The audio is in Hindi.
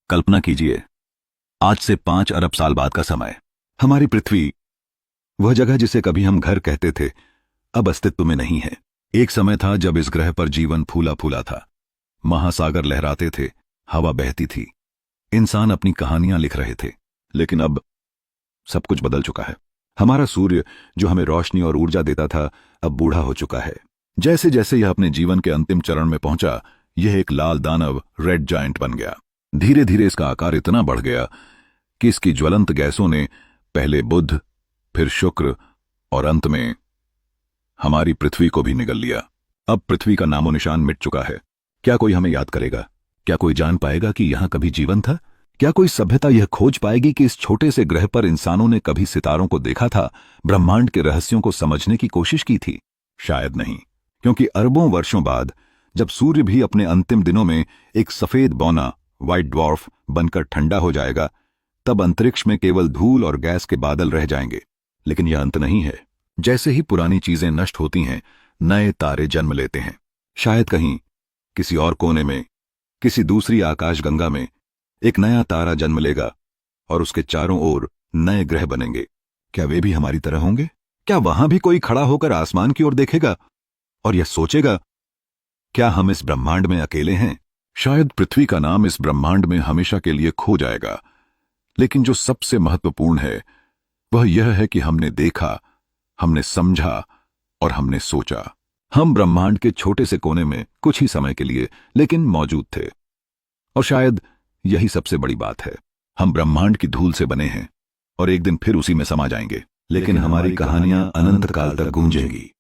कल्पना कीजिए, आज से 5 अरब साल बाद का समय। हमारी पृथ्वी, वह जगह जिसे कभी हम घर कहते थे, अब अस्तित्व में नहीं है। एक समय था जब इस ग्रह पर जीवन फूला फूला था। महासागर लहराते थे, हवा बहती थी, इंसान अपनी कहानियां लिख रहे थे। लेकिन अब सब कुछ बदल चुका है। हमारा सूर्य, जो हमें रोशनी और ऊर्जा देता था, अब बूढ़ा हो चुका है। जैसे जैसे यह अपने जीवन के अंतिम चरण में पहुंचा, यह एक लाल दानव, रेड जायंट बन गया। धीरे धीरे इसका आकार इतना बढ़ गया कि इसकी ज्वलंत गैसों ने पहले बुध, फिर शुक्र और अंत में हमारी पृथ्वी को भी निगल लिया। अब पृथ्वी का नामो निशान मिट चुका है। क्या कोई हमें याद करेगा? क्या कोई जान पाएगा कि यहां कभी जीवन था? क्या कोई सभ्यता यह खोज पाएगी कि इस छोटे से ग्रह पर इंसानों ने कभी सितारों को देखा था, ब्रह्मांड के रहस्यों को समझने की कोशिश की थी? शायद नहीं, क्योंकि अरबों वर्षों बाद जब सूर्य भी अपने अंतिम दिनों में एक सफेद बौना, व्हाइट ड्वार्फ बनकर ठंडा हो जाएगा, तब अंतरिक्ष में केवल धूल और गैस के बादल रह जाएंगे। लेकिन यह अंत नहीं है। जैसे ही पुरानी चीजें नष्ट होती हैं, नए तारे जन्म लेते हैं। शायद कहीं किसी और कोने में, किसी दूसरी आकाशगंगा में एक नया तारा जन्म लेगा और उसके चारों ओर नए ग्रह बनेंगे। क्या वे भी हमारी तरह होंगे? क्या वहां भी कोई खड़ा होकर आसमान की ओर देखेगा और यह सोचेगा, क्या हम इस ब्रह्मांड में अकेले हैं? शायद पृथ्वी का नाम इस ब्रह्मांड में हमेशा के लिए खो जाएगा। लेकिन जो सबसे महत्वपूर्ण है वह यह है कि हमने देखा, हमने समझा और हमने सोचा। हम ब्रह्मांड के छोटे से कोने में कुछ ही समय के लिए लेकिन मौजूद थे। और शायद यही सबसे बड़ी बात है। हम ब्रह्मांड की धूल से बने हैं और एक दिन फिर उसी में समा जाएंगे। लेकिन हमारी कहानियां अनंत काल तक गूंजेंगी।